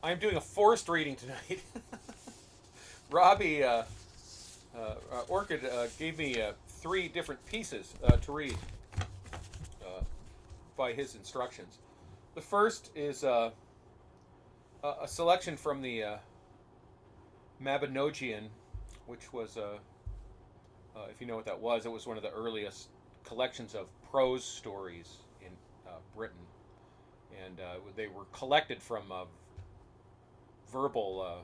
I'm doing a forced reading tonight. Robbie, Orchid, gave me three different pieces to read uh, by his instructions. The first is a selection from the Mabinogion, which was, if you know what that was, it was one of the earliest collections of prose stories in Britain. And they were collected from verbal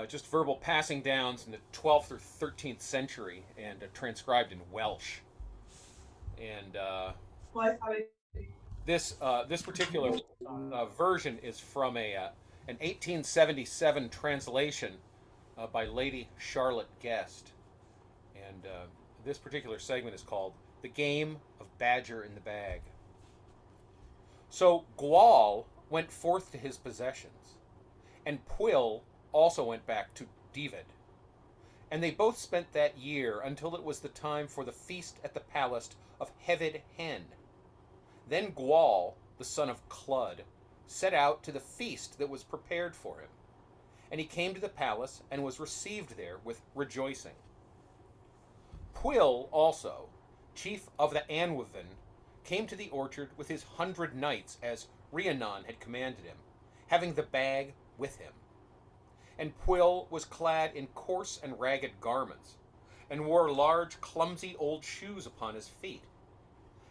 just verbal passing downs in the 12th or 13th century and transcribed in Welsh. And this particular version is from an 1877 translation by Lady Charlotte Guest. And this particular segment is called "The Game of Badger in the Bag." So Gwal went forth to his possessions, and Pwyll also went back to Dyfed. And they both spent that year until it was the time for the feast at the palace of Hefyd Hen. Then Gwal, the son of Clud, set out to the feast that was prepared for him. And he came to the palace and was received there with rejoicing. Pwyll also, chief of the Anwevin, came to the orchard with his 100 knights as Rhiannon had commanded him, having the bag with him. And Pwyll was clad in coarse and ragged garments, and wore large, clumsy old shoes upon his feet.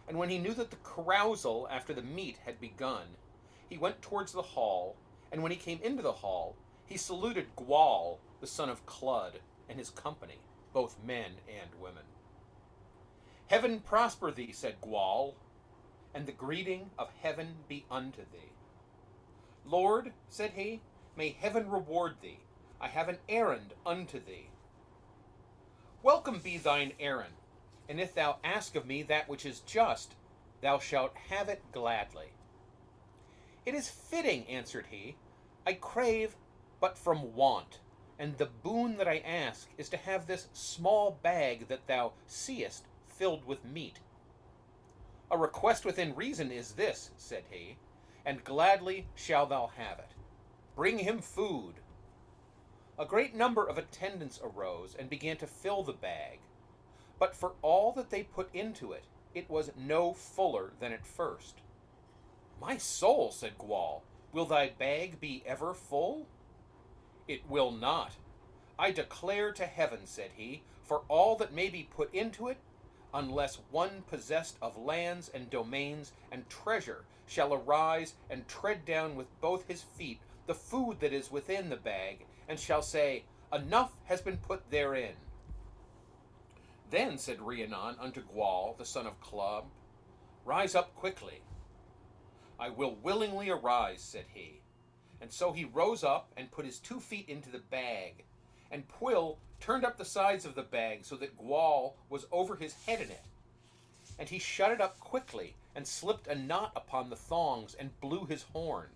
And when he knew that the carousal after the meat had begun, he went towards the hall, and when he came into the hall, he saluted Gwal, the son of Clud, and his company, both men and women. "Heaven prosper thee," said Gwal, "and the greeting of heaven be unto thee." "Lord," said he, "may heaven reward thee. I have an errand unto thee." "Welcome be thine errand, and if thou ask of me that which is just, thou shalt have it gladly." "It is fitting," answered he. "I crave but from want, and the boon that I ask is to have this small bag that thou seest filled with meat." "A request within reason is this," said he, "and gladly shalt thou have it. Bring him food." A great number of attendants arose and began to fill the bag, but for all that they put into it, it was no fuller than at first. "My soul," said Gwal, "will thy bag be ever full?" "It will not. I declare to heaven," said he, "for all that may be put into it, unless one possessed of lands and domains and treasure shall arise and tread down with both his feet the food that is within the bag, and shall say, Enough has been put therein." "Then," said Rhiannon unto Gwal, the son of Club, "rise up quickly." "I will willingly arise," said he. And so he rose up and put his 2 feet into the bag, and Pwyll turned up the sides of the bag so that Gwal was over his head in it. And he shut it up quickly, and slipped a knot upon the thongs, and blew his horn.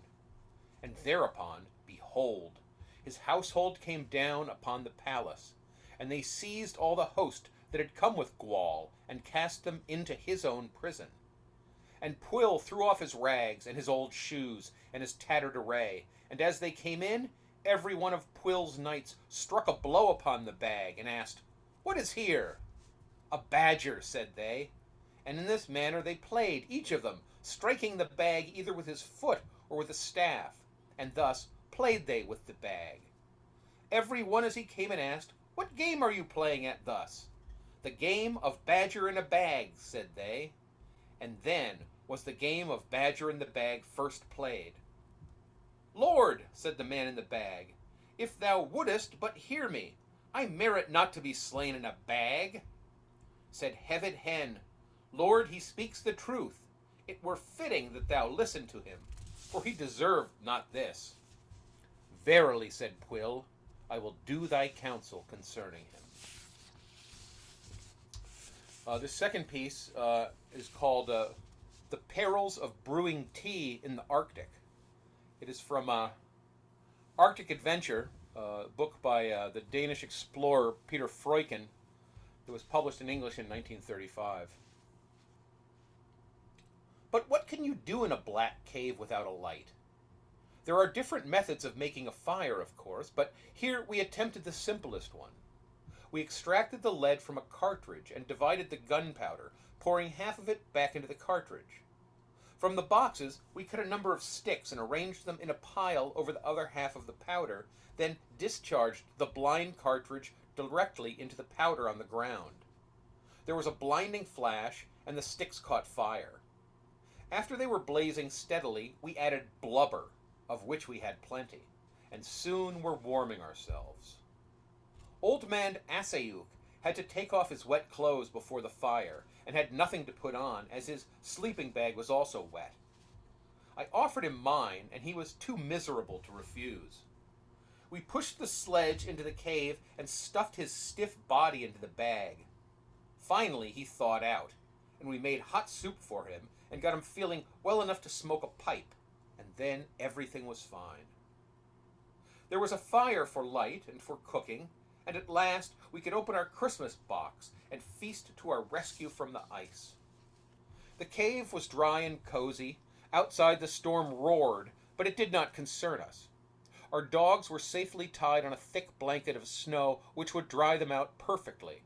And thereupon, behold, his household came down upon the palace, and they seized all the host that had come with Gwal, and cast them into his own prison. And Pwyll threw off his rags, and his old shoes, and his tattered array, and as they came in, every one of Pwyll's knights struck a blow upon the bag, and asked, "What is here?" "A badger," said they. And in this manner they played, each of them, striking the bag either with his foot or with a staff, and thus played they with the bag. Every one as he came and asked, "What game are you playing at thus?" "The game of badger in a bag," said they. And then was the game of badger in the bag first played. "Lord," said the man in the bag, "if thou wouldest but hear me, I merit not to be slain in a bag." Said Hefyd Hen, "Lord, he speaks the truth. It were fitting that thou listen to him, for he deserved not this." "Verily," said Pwyll, "I will do thy counsel concerning him." The second piece is called "The Perils of Brewing Tea in the Arctic." It is from Arctic Adventure, a book by the Danish explorer Peter Freuchen. It was published in English in 1935. "But what can you do in a black cave without a light? There are different methods of making a fire, of course, but here we attempted the simplest one. We extracted the lead from a cartridge and divided the gunpowder, pouring half of it back into the cartridge. From the boxes, we cut a number of sticks and arranged them in a pile over the other half of the powder, then discharged the blind cartridge directly into the powder on the ground. There was a blinding flash, and the sticks caught fire. After they were blazing steadily, we added blubber, of which we had plenty, and soon were warming ourselves. Old man Asayuk had to take off his wet clothes before the fire, and had nothing to put on, as his sleeping bag was also wet. I offered him mine, and he was too miserable to refuse. We pushed the sledge into the cave and stuffed his stiff body into the bag. Finally, he thawed out, and we made hot soup for him and got him feeling well enough to smoke a pipe, and then everything was fine. There was a fire for light and for cooking, and at last we could open our Christmas box and feast to our rescue from the ice. The cave was dry and cozy. Outside the storm roared, but it did not concern us. Our dogs were safely tied on a thick blanket of snow which would dry them out perfectly.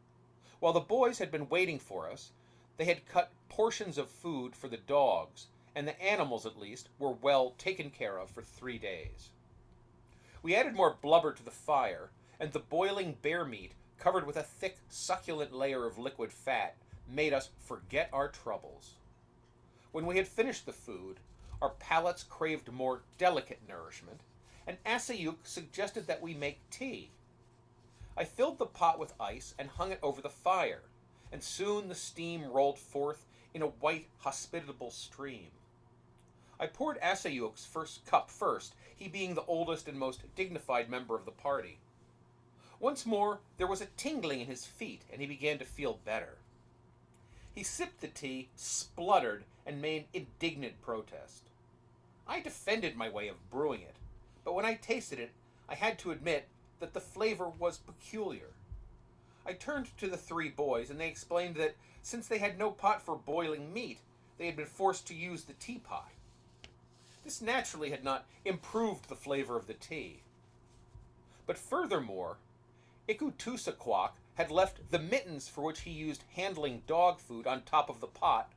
While the boys had been waiting for us, they had cut portions of food for the dogs, and the animals, at least, were well taken care of for 3 days. We added more blubber to the fire, and the boiling bear meat, covered with a thick, succulent layer of liquid fat, made us forget our troubles. When we had finished the food, our palates craved more delicate nourishment, and Asayuk suggested that we make tea. I filled the pot with ice and hung it over the fire, and soon the steam rolled forth in a white, hospitable stream. I poured Asayuk's first cup first, he being the oldest and most dignified member of the party. Once more, there was a tingling in his feet, and he began to feel better. He sipped the tea, spluttered, and made indignant protest. I defended my way of brewing it, but when I tasted it, I had to admit that the flavor was peculiar. I turned to the 3 boys, and they explained that since they had no pot for boiling meat, they had been forced to use the teapot. This naturally had not improved the flavor of the tea. But furthermore, Ikutusaquak had left the mittens for which he used handling dog food on top of the pot,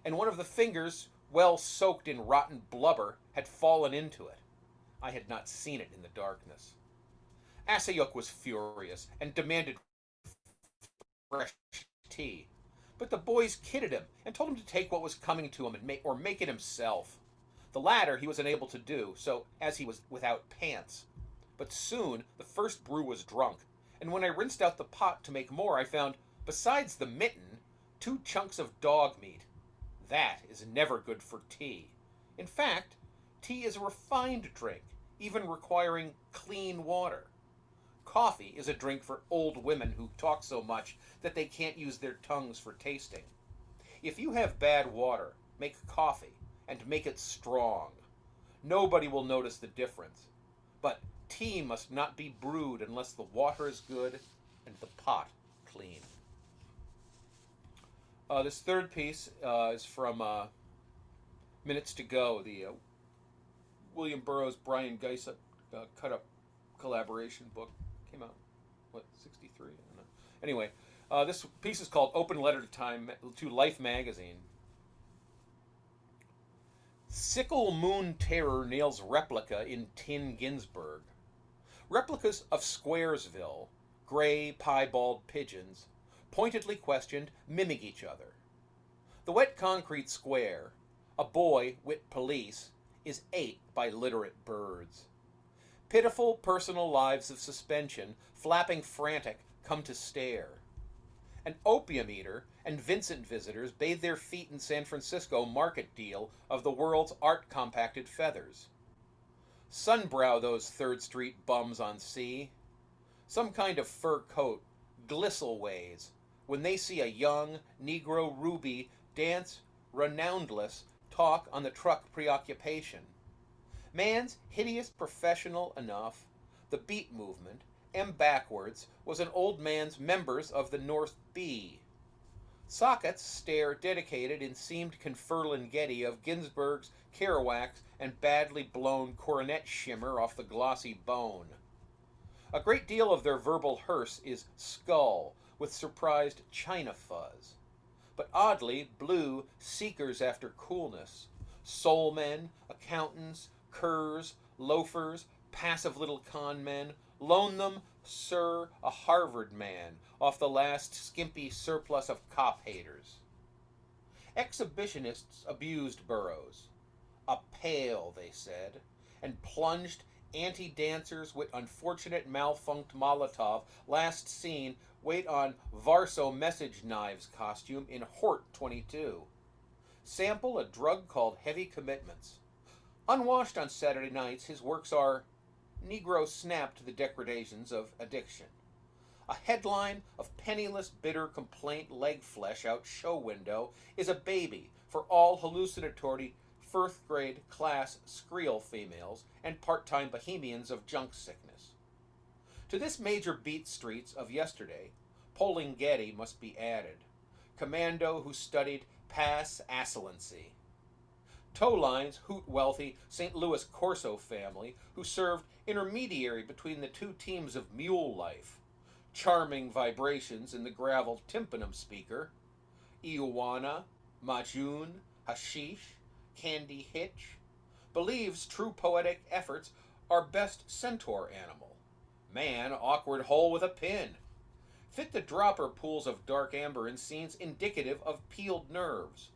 and one of the fingers, well soaked in rotten blubber, had fallen into it. I had not seen it in the darkness. Asayuk was furious and demanded fresh tea, but the boys kidded him and told him to take what was coming to him and make it himself. The latter he was unable to do, so as he was without pants. But soon the first brew was drunk, and when I rinsed out the pot to make more, I found, besides the mitten, 2 chunks of dog meat. That is never good for tea. In fact, tea is a refined drink, even requiring clean water. Coffee is a drink for old women who talk so much that they can't use their tongues for tasting. If you have bad water, make coffee, and make it strong. Nobody will notice the difference. But tea must not be brewed unless the water is good and the pot clean. This third piece is from Minutes to Go, the William Burroughs, Brian Geisa cut-up collaboration book. Came out, 63? I don't know. Anyway, this piece is called Open Letter to Life magazine. Sickle Moon Terror nails replica in Tin Ginsburg. Replicas of Squaresville, gray, piebald pigeons, pointedly questioned, mimic each other. The wet concrete square, a boy wit police, is ate by literate birds. Pitiful personal lives of suspension, flapping frantic, come to stare. An opium eater and Vincent visitors bathe their feet in San Francisco market deal of the world's art-compacted feathers. Sunbrow those 3rd Street bums on sea. Some kind of fur coat, glistleways, when they see a young Negro ruby dance renownedless talk on the truck preoccupation. Man's hideous professional enough, the beat movement, M backwards, was an old man's members of the North B. Sockets stare dedicated in seamed Conferlinghetti of Ginsberg's Kerouac's and badly blown coronet shimmer off the glossy bone. A great deal of their verbal hearse is skull, with surprised china fuzz. But oddly, blue seekers after coolness. Soul men, accountants, curs, loafers, passive little con men, loan them, sir, a Harvard man, off the last skimpy surplus of cop haters. Exhibitionists abused Burroughs. A pail, they said, and plunged anti-dancers with unfortunate malfunct Molotov last seen wait on Varso message knives costume in Hort 22. Sample a drug called Heavy Commitments. Unwashed on Saturday nights, his works are Negro snap to the degradations of addiction. A headline of penniless, bitter complaint leg flesh out show window is a baby for all hallucinatory first grade class screel females and part-time bohemians of junk sickness. To this major beat streets of yesterday, Polinghetti must be added. Commando who studied pass assalency. Tow lines hoot wealthy St. Louis Corso family who served intermediary between the two teams of mule life. Charming vibrations in the gravel tympanum speaker. Iuana, Majun, Hashish, Candy Hitch. Believes true poetic efforts are best centaur animal. Man, awkward hole with a pin. Fit the dropper pools of dark amber in scenes indicative of peeled nerves.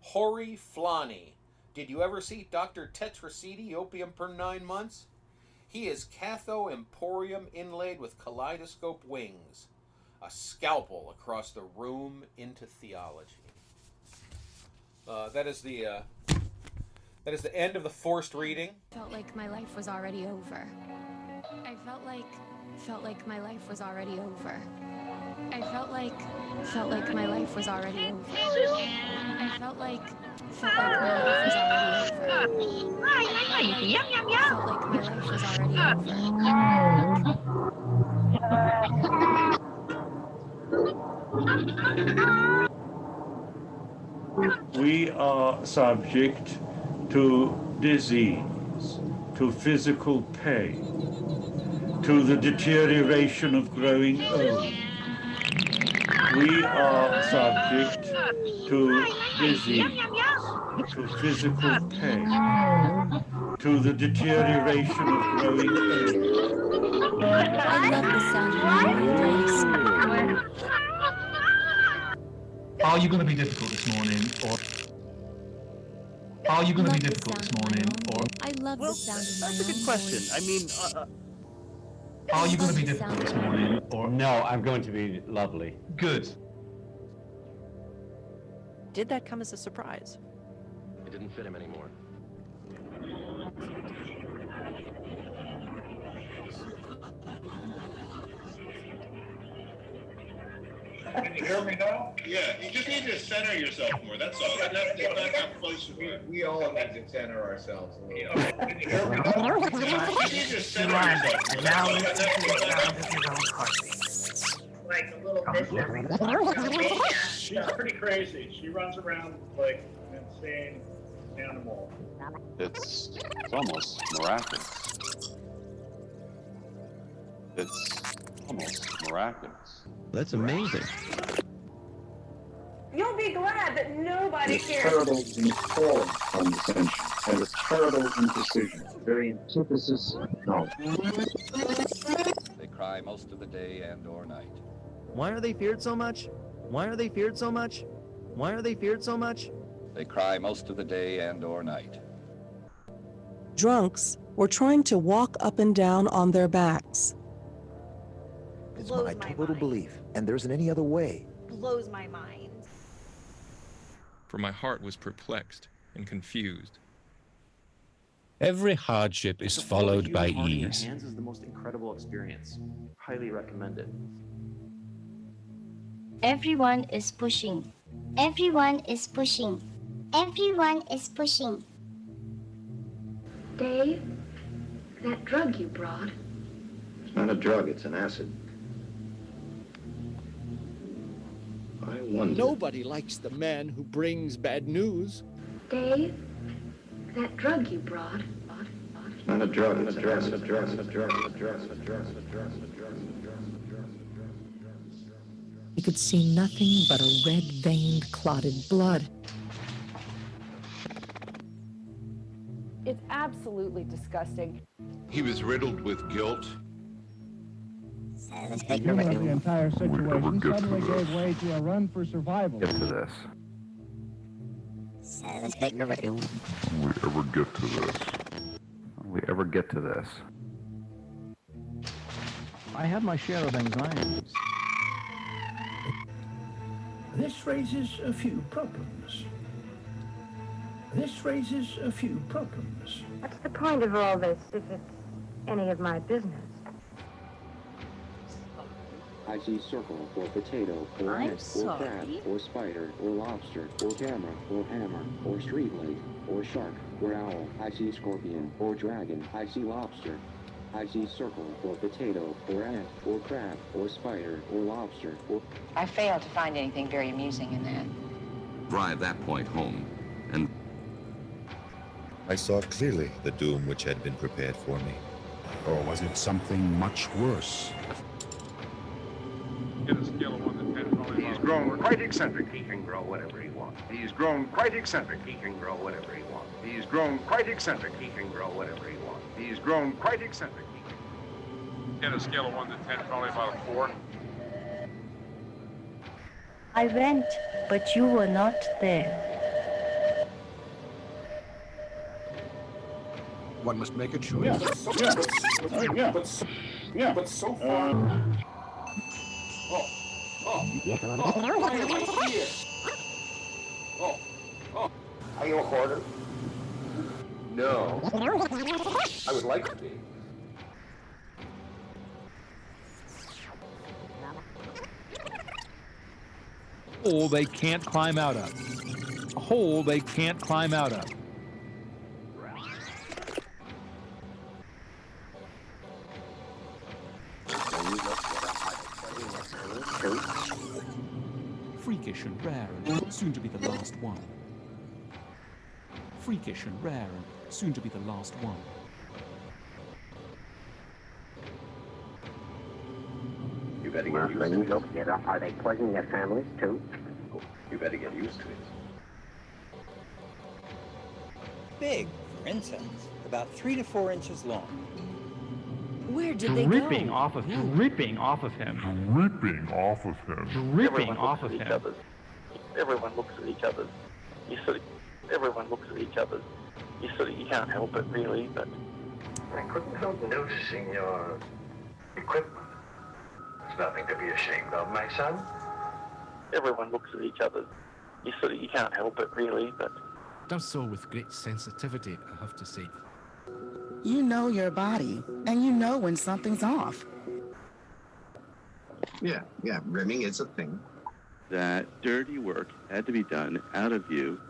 Hoary Flani. Did you ever see Dr. Tetraceti opium per 9 months? He is Catho Emporium inlaid with kaleidoscope wings. A scalpel across the room into theology. That is the end of the forced reading. Felt like my life was already over. I felt like my life was already over. I felt like my life was already over. I felt like my life was already over. Yum, yum, yum. Felt like my life was already over. We are subject to disease, to physical pain, to the deterioration of growing old. We are subject to disease, to physical pain, to the deterioration of growing old. I love the sound of your voice. Are you going to be difficult this morning, or are you going to be difficult this morning, or? I love the sound of my own That's a good question. voice. I mean, Are you going to be difficult this morning, or? No, I'm going to be lovely. Good. did that come as a surprise? It didn't fit him anymore. Can you hear me now? Yeah, you just need to center yourself more, that's all. You have to get back up close to me. We all need to center ourselves a little. Can you hear me now? Yeah, you just need to center yourself more. Now That's listen all. to the sound of his own heartbeat. Like a little bit. She's pretty crazy. She runs around like an insane animal. It's almost miraculous. It's almost miraculous. That's amazing. You'll be glad that nobody It's cares. terrible in condescension and a terrible imprecision, very antithesis of knowledge. They cry most of the day and or night. Why are they feared so much? Why are they feared so much? Why are they feared so much? They cry most of the day and or night. Drunks were trying to walk up and down on their backs. It's my total belief, and there isn't any other way. Blows my mind. For my heart was perplexed and confused. Every hardship is followed by ease. Hands is the most incredible experience. Highly recommend it. Everyone is pushing. Everyone is pushing. Everyone is pushing. Dave, that drug you brought. It's not a drug, it's an acid. I wonder. Nobody likes the man who brings bad news. Dave, that drug you brought. It's not a drug, it's a dress. He could see nothing but a red-veined, clotted blood. It's absolutely disgusting. He was riddled with guilt. The entire situation suddenly gave way to a run for survival. Get to this. Will we ever get to this? Will we ever get to this? I have my share of anxieties. This raises a few problems. This raises a few problems. What's the point of all this if it's any of my business? I see circle, or potato, or ant, or crab, or spider, or lobster, or camera, or hammer, or street light, or shark, or owl. I see scorpion, or dragon. I see lobster. I see circle, or potato, or ant, or crab, or spider, or lobster, or... I failed to find anything very amusing in that. Drive that point home, and... I saw clearly the doom which had been prepared for me. Or was it something much worse? Get a scale of 1 to 10. He's grown quite eccentric. He can grow whatever he wants. He's grown quite eccentric. He can grow whatever he wants. He's grown quite eccentric. He can grow whatever he wants. He's grown quite eccentric. Get a scale of 1 to 10, probably about a 4. I went, but you were not there. One must make a choice. But so far. Are you a hoarder? No. I would like to be. A hole they can't climb out of. A hole they can't climb out of. Freakish and rare and soon to be the last one. Freakish and rare and soon to be the last one. You better get used to it. Are they poisoning their families too? You better get used to it. Big for insects, about 3 to 4 inches long. Where did they go? Dripping off of him. Dripping off of him. Dripping off of him. Everyone looks at each other. Everyone looks at each other. You can't help it really, but... I couldn't help noticing your equipment. It's nothing to be ashamed of, my son. Everyone looks at each other. You can't help it really, but... Does so with great sensitivity, I have to say. You know your body, and you know when something's off. Yeah, rimming is a thing. That dirty work had to be done out of you.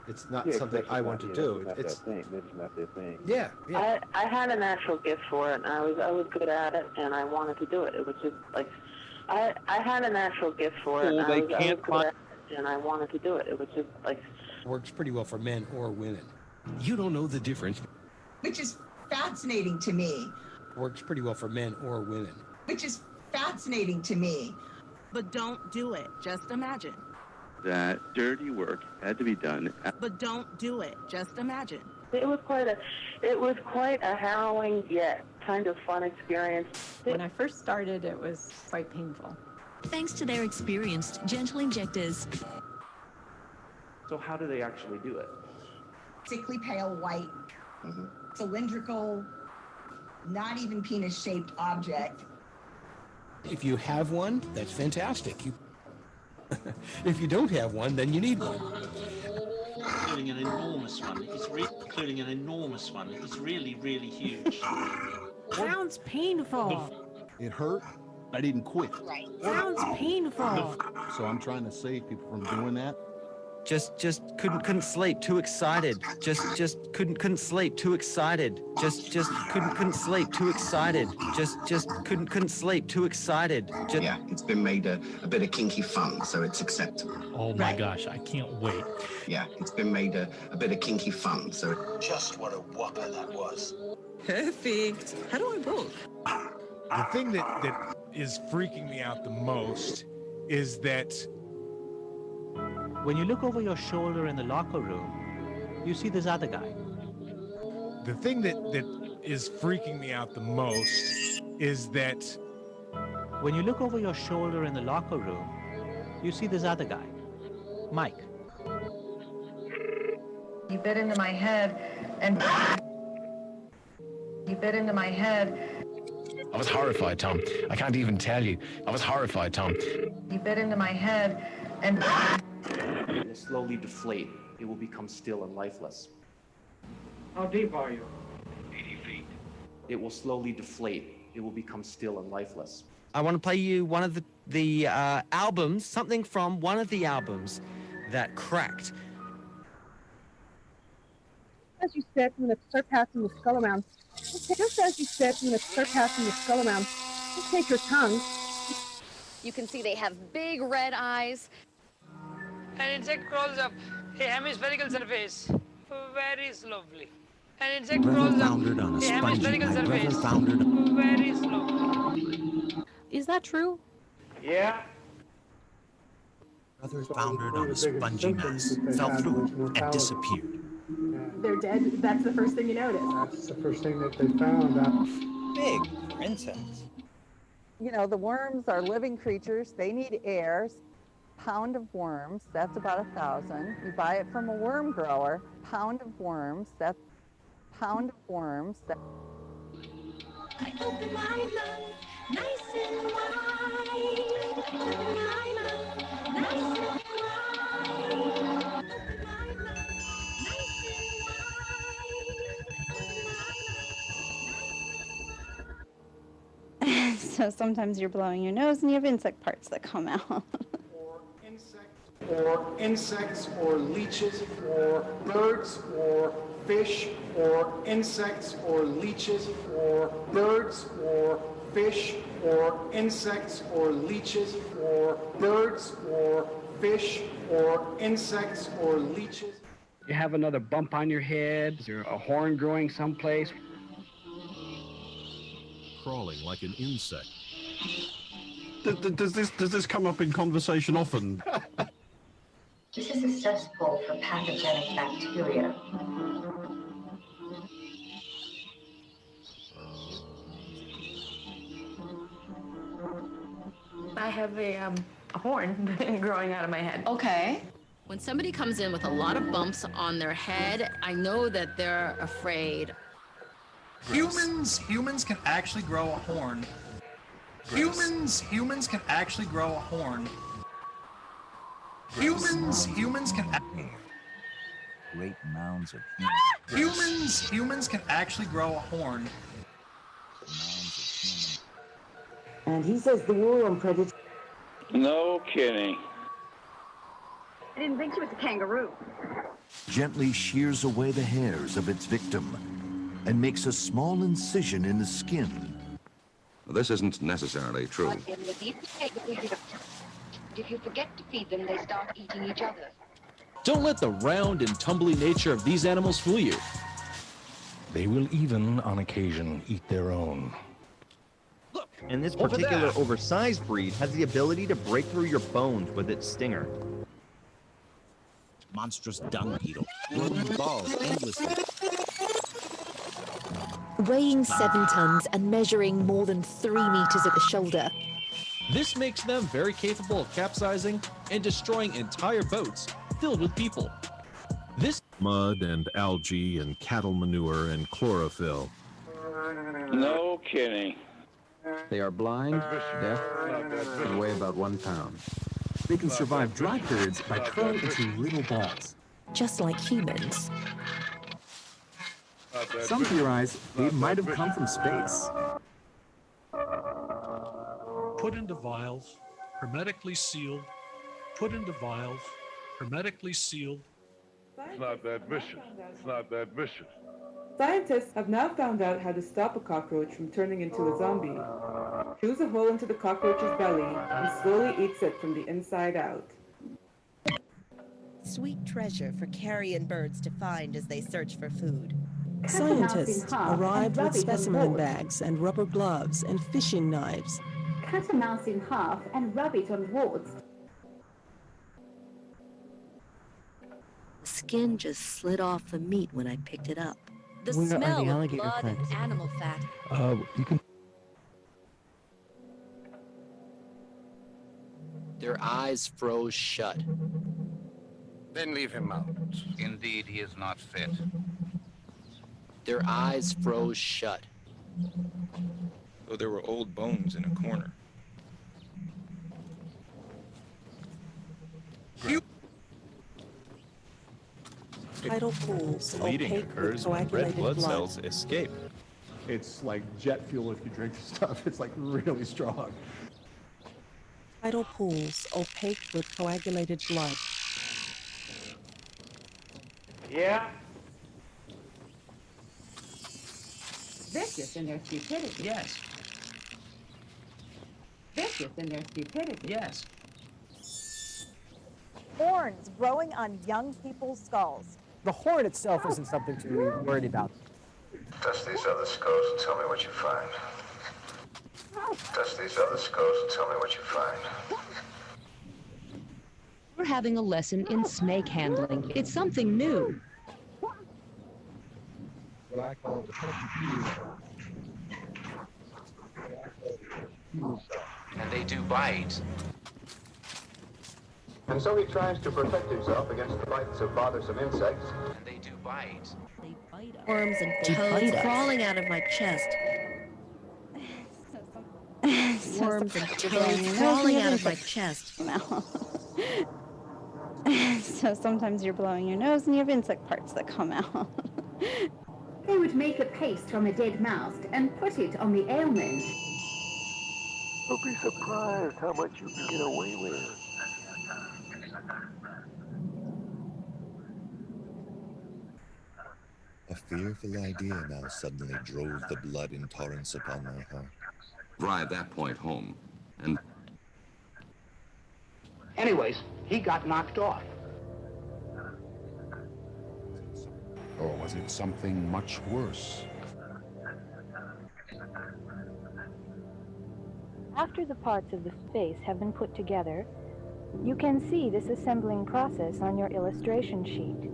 It's not something I want to do. It's not their thing. Yeah. I had a natural gift for it, and I was good at it, and I wanted to do it. It was just like I had a natural gift for it, and I was good at it, and I wanted to do it. It was just like works pretty well for men or women. You don't know the difference. Which is fascinating to me. Works pretty well for men or women. Which is fascinating to me. But don't do it. Just imagine. That dirty work had to be done. But don't do it. Just imagine. it was quite a harrowing yet kind of fun experience. When I first started, it was quite painful. Thanks to their experienced gentle injectors. So how do they actually do it? Sickly pale white, cylindrical, not even penis-shaped object. If you have one, that's fantastic. If you don't have one, then you need one. Including an enormous one. Including an enormous one. It's really, really huge. Sounds painful. It hurt. I didn't quit. Sounds painful. So I'm trying to save people from doing that. Just couldn't sleep, too excited. Just couldn't sleep, too excited. Just couldn't sleep, too excited. Just couldn't sleep, too excited. Yeah, it's been made a bit of kinky fun, so it's acceptable. Oh my gosh, I can't wait. Yeah, it's been made a bit of kinky fun, so just what a whopper that was. Perfect. How do I book? The thing that is freaking me out the most is that when you look over your shoulder in the locker room, you see this other guy. The thing that is freaking me out the most is that when you look over your shoulder in the locker room, you see this other guy, Mike. You bit into my head and you bit into my head. I was horrified, Tom. I can't even tell you. I was horrified, Tom. You bit into my head and it will slowly deflate. It will become still and lifeless. How deep are you? 80 feet. It will slowly deflate. It will become still and lifeless. I want to play you one of the albums, something from one of the albums that cracked. As you said, when it's surpassing the skull amount, just as you said, when it's surpassing the skull amount, just take your tongue. You can see they have big red eyes. An insect crawls up a hemispherical surface very slowly. An insect crawls up a hemispherical surface very slowly. Is that true? Yeah. Brother foundered on a spongy mass, fell through and disappeared. They're dead. That's the first thing you notice. That's the first thing that they found. Big for insects. You know, the worms are living creatures. They need air. Pound of worms, that's about 1,000. You buy it from a worm grower. Pound of worms, that's pound of worms. I open my mouth, nice and wide. Open my mouth, nice and wide. Open my mouth, nice and wide. So sometimes you're blowing your nose and you have insect parts that come out. Or insects, or leeches, or birds, or fish, or insects, or leeches, or birds, or fish, or insects, or leeches, or birds, or fish, or insects, or leeches. You have another bump on your head. Is there a horn growing someplace? Crawling like an insect. Does this come up in conversation often? This is a cesspool for pathogenic bacteria. I have a horn growing out of my head. Okay. When somebody comes in with a lot of bumps on their head, I know that they're afraid. Humans can actually grow a horn. Humans can actually grow a horn. Humans can. Great mounds of Humans can actually grow a horn. And he says the war on predators. No kidding. I didn't think she was a kangaroo. Gently shears away the hairs of its victim and makes a small incision in the skin. This isn't necessarily true. If you forget to feed them, they start eating each other. Don't let the round and tumbly nature of these animals fool you. They will even, on occasion, eat their own. And this particular oversized breed has the ability to break through your bones with its stinger. Monstrous dung beetle, rolling balls endlessly. Weighing 7 tons and measuring more than 3 meters at the shoulder. This makes them very capable of capsizing and destroying entire boats filled with people. This mud and algae and cattle manure and chlorophyll. No kidding. They are blind, deaf, and weigh about 1 pound. They can survive dry periods by curling into little balls. Just like humans. Some theorize they might have come from space. Put into vials, hermetically sealed, put into vials, Hermetically sealed. It's not that vicious. It's not that vicious. Scientists have now found out how to stop a cockroach from turning into a zombie. Choose a hole into the cockroach's belly and slowly eats it from the inside out. Sweet treasure for carrion birds to find as they search for food. Scientists arrived with specimen bags and rubber gloves and fishing knives. Cut a mouse in half and rub it on warts. The skin just slid off the meat when I picked it up. The Where are smell the of alligator blood clams? and animal fat. You can. Their eyes froze shut. Then leave him out. Indeed, he is not fit. Their eyes froze shut. Though there were old bones in a corner. Tidal pools Bleeding opaque occurs with when red coagulated blood blood. cells escape. It's like jet fuel if you drink stuff. It's like really strong. Tidal pools opaque with coagulated blood. Yeah? Vicious in their stupidity. Yes. Vicious in their stupidity. Yes. Horns growing on young people's skulls. The horn itself isn't something to be worried about. Test these other skulls and tell me what you find. Test these other skulls and tell me what you find. We're having a lesson in snake handling. It's something new. What I call the And they do bite. And so he tries to protect himself against the bites of bothersome insects. And they do bite. They bite us. Worms and They toads bite us. crawling out of my chest. Worms and toads crawling out of my chest. So sometimes you're blowing your nose and you have insect parts that come out. They would make a paste from a dead mouse and put it on the ailment. You'll be surprised how much you can get away with. A fearful idea now suddenly drove the blood in torrents upon my heart. Drive that point home, and Anyways, he got knocked off. Or was it something much worse? After the parts of the face have been put together, you can see this assembling process on your illustration sheet.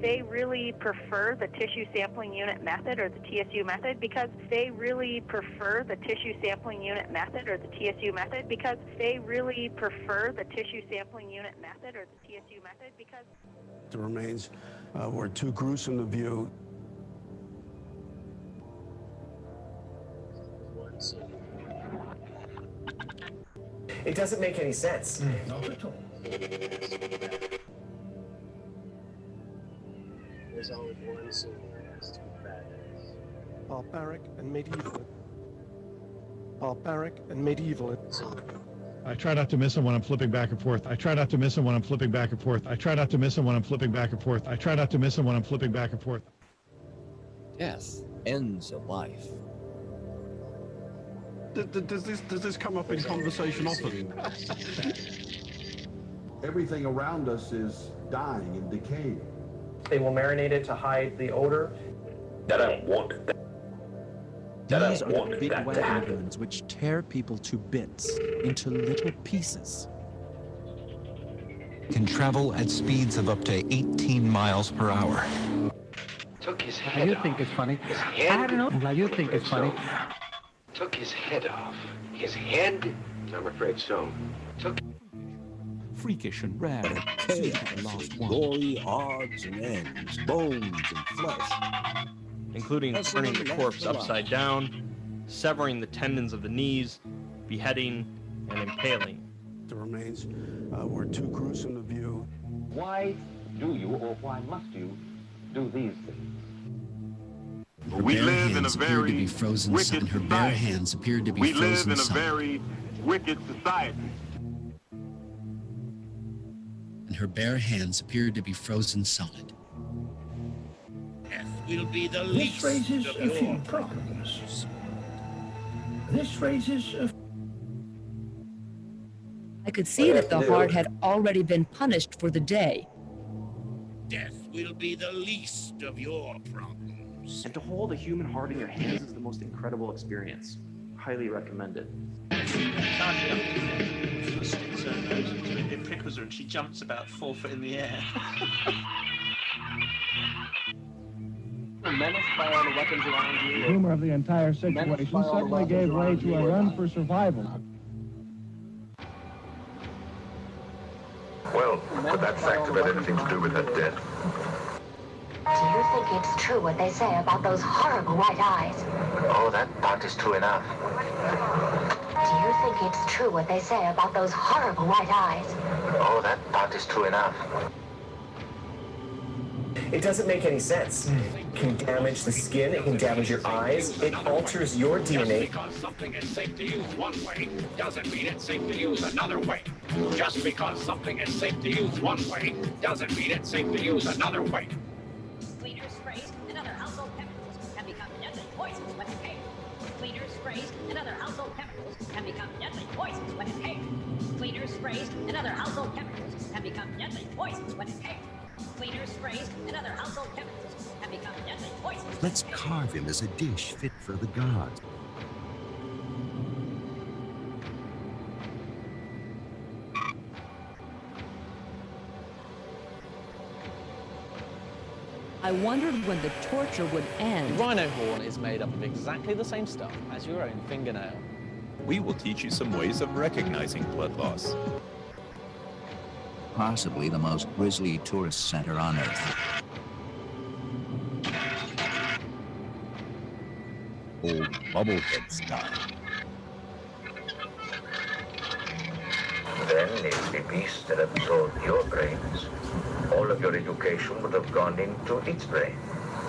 They really prefer the tissue sampling unit method or the TSU method because they really prefer the tissue sampling unit method or the TSU method because they really prefer the tissue sampling unit method or the TSU method because The remains were too gruesome to view. It doesn't make any sense. Not at all. There's always one scene that has two bad guys. Barbaric and medieval. Barbaric and medieval. I try not to miss him when I'm flipping back and forth. I try not to miss him when I'm flipping back and forth. I try not to miss him when I'm flipping back and forth. I try not to miss him when I'm flipping back and forth. Death ends a life. Does this come up in conversation often? Everything around us is dying and decaying. They will marinate it to hide the odor. That I don't want. These are the big wagon guns which tear people to bits, into little pieces. Can travel at speeds of up to 18 miles per hour. Took his head off. You think it's funny? His head. I don't know. Well, you think it's funny. Took his head off. His head? I'm afraid so. Took. Freakish and rare. The last one. Gory odds and ends, bones and flesh. Including turning the corpse upside down, severing the tendons of the knees, beheading, and impaling. The remains were too gruesome to view. Why do you, or why must you, do these things? We live in a very wicked and her bare hands appeared to be frozen. We live in a solid. very wicked society. And and her bare hands appeared to be frozen solid. Death will be the This least raises of a your few problems. This raises a I could see that the heart had already been punished for the day. Death will be the least of your problems. And to hold a human heart in your hands is the most incredible experience. Highly recommend it. Sticks her nose into it. It prickles her and she jumps about 4 foot in the air. Menaced by all the weapons around you. The humor of the entire situation suddenly gave way to a run for survival. Well, could that fact have had anything to do with her death? Do you think it's true what they say about those horrible white eyes? Oh, that part is true enough. Do you think it's true what they say about those horrible white eyes? Oh, that part is true enough. It doesn't make any sense. It can damage the skin, it can damage your eyes, it alters your DNA. Just because something is safe to use one way doesn't mean it's safe to use another way. Just because something is safe to use one way doesn't mean it's safe to use another way. Cleaners, sprays, and other household chemicals can become deadly poisons when inhaled. Cleaners, sprays, and other household chemicals can become deadly poisons when inhaled. Cleaners, sprays, and other household chemicals can become deadly poisons when inhaled. Cleaners, sprays, and other household chemicals can become deadly poisons. Let's carve him as a dish fit for the gods. I wondered when the torture would end. Rhino horn is made up of exactly the same stuff as your own fingernail. We will teach you some ways of recognizing blood loss. Possibly the most grisly tourist center on Earth. Old bubblehead style. Then, if the beast had absorbed your brains, all of your education would have gone into its brain.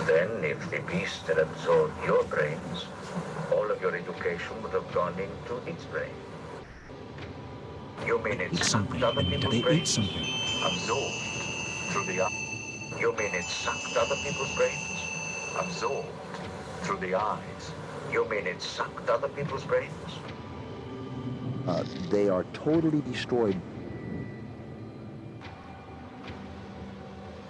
Then, if the beast had absorbed your brains, all of your education would have gone into its brain. You mean it sucked other people's brains? Absorbed through the eyes. You mean it sucked other people's brains? Absorbed through the eyes. You mean it sucked other people's brains? They are totally destroyed.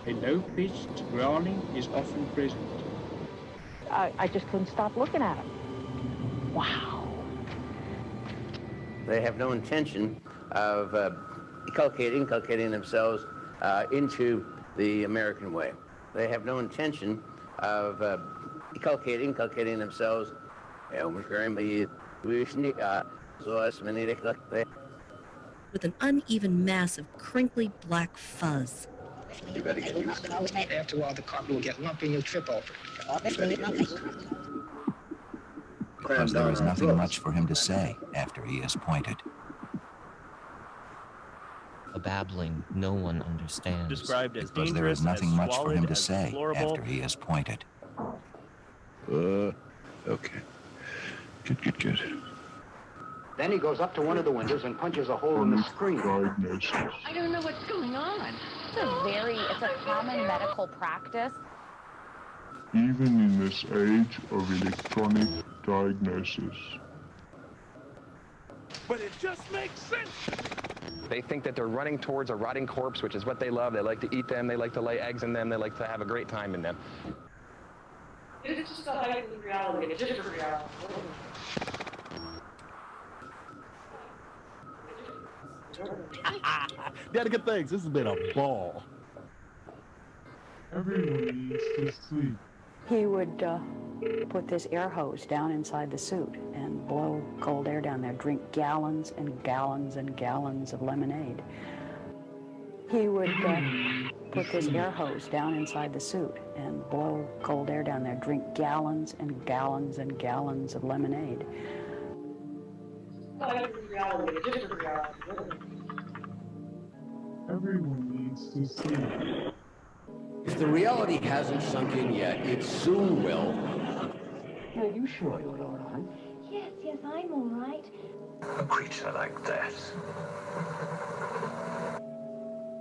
A low-pitched growling is often present. I just couldn't stop looking at him. Wow. They have no intention of inculcating themselves into the American way. They have no intention of inculcating themselves. With an uneven mass of crinkly black fuzz. You better get used to it. After a while, the carpet will get lumpy and you'll trip over it. Because there is nothing much for him to say after he is pointed. A babbling no one understands. Described as Because there is nothing much for him to say after he is pointed. Okay. Good. Then he goes up to one of the windows and punches a hole in the screen. I don't know what's going on. It's a common medical practice. Even in this age of electronic diagnosis. But it just makes sense. They think that they're running towards a rotting corpse, which is what they love. They like to eat them. They like to lay eggs in them. They like to have a great time in them. It's just a heightened reality. It's different reality. Good things. This has been a ball. Everyone needs to sleep. He would put this air hose down inside the suit and blow cold air down there, drink gallons and gallons and gallons of lemonade. He would put this air hose down inside the suit and blow cold air down there, drink gallons and gallons and gallons of lemonade. Everyone needs to sleep. If the reality hasn't sunk in yet, it soon will. Are you sure you're all right? Yes, I'm all right. A creature like that.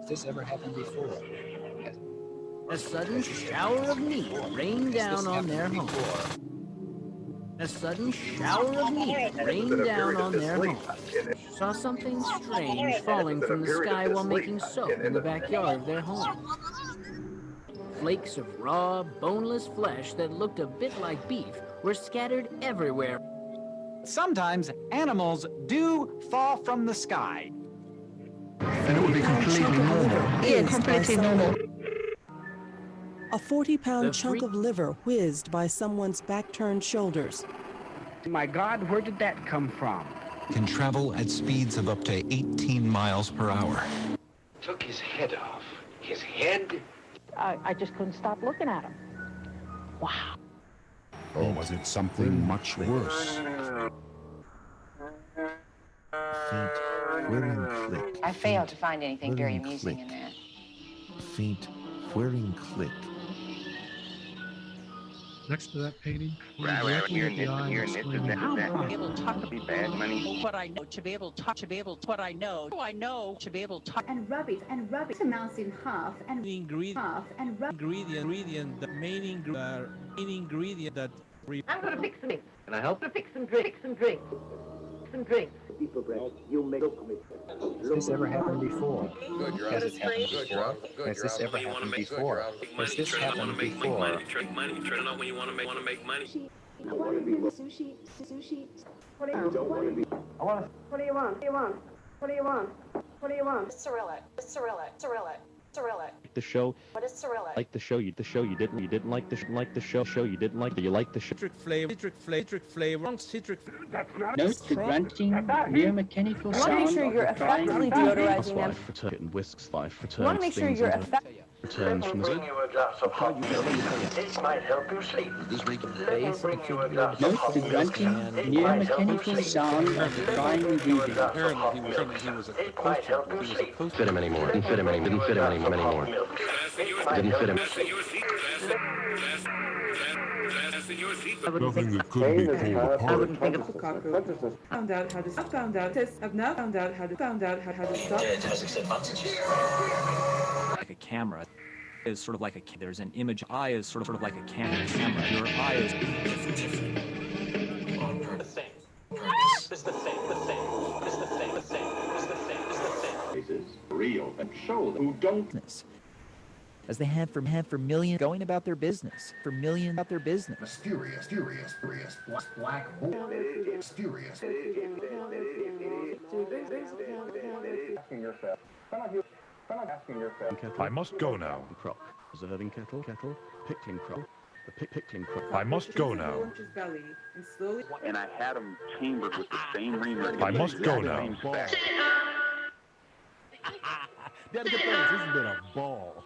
Has this ever happened before? A sudden shower of meat rained down on their home. A sudden shower of meat rained down on their home. Saw something strange falling from the sky while making soap in the backyard of their home. Flakes of raw, boneless flesh that looked a bit like beef were scattered everywhere. Sometimes animals do fall from the sky. And it would be completely normal. Yeah, completely normal. A 40-pound chunk of liver whizzed by someone's back-turned shoulders. My God, where did that come from? Can travel at speeds of up to 18 miles per hour. Took his head off. His head? I just couldn't stop looking at him. Wow. Or was it something much worse? Feet whirring click. I failed to find anything very amusing in that. Feet whirring click. Next to that painting, Right, hearing this and hearing this and that. To be able to talk Be bad money. what I know, to be able to talk, to be able to what I know, to be able to talk. And rub it, the mouse in half, and the ingredient, the main ingredient that. I'm going to fix some drinks. Can I help? To fix some drinks. People, you make look me. Has this ever happened before? Good, you're Has out. it happened Good, before? you're out. Good, Has this ever happened before? Has this happened before? I want to do sushi. What do you want? Cyrillic. The show. What is Cyrillic? Like the show. You didn't like the show. You didn't like. You like the show. Citric flavor. Note the grunting, near mechanical sound. You want to make sure you're effectively deodorizing them. And whisks life returns. You want to make sure you're effectively. Returns from the. Bring you a glass of hot milk. It might help you sleep. Let me bring you a glass of Note hot the milk. grunting, near mechanical sound of crying and breathing. It might help you sleep. Fit him anymore. Didn't fit him anymore. Didn't fit him anymore. Didn't fit him. Nothing that couldn't be pulled apart. Found out how to stop. I've now found out how to stop. It has its advantages. Like a camera is sort of like a. There's an image. Eye is sort of like a camera. Your eye is. The same. It's the same. Is real and show them who don't. As they have for millions going about their business. Mysterious, black hole. Mysterious. I must go now. Crop. Preserving kettle. Pickling crop. The pickling crop. I must go now. And I had them chambered with the same ring. I must go now. This has been a ball.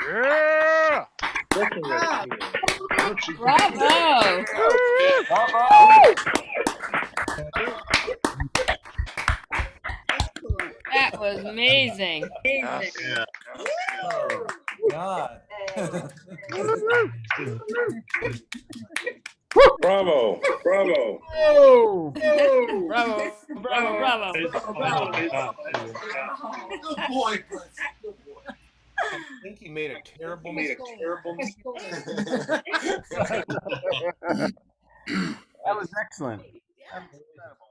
Yeah! Bravo! That was amazing. Yeah. Oh, God. Bravo! Bravo! Oh! Bravo! Bravo! Good boy, I think he made a terrible mistake. That was excellent. That was incredible.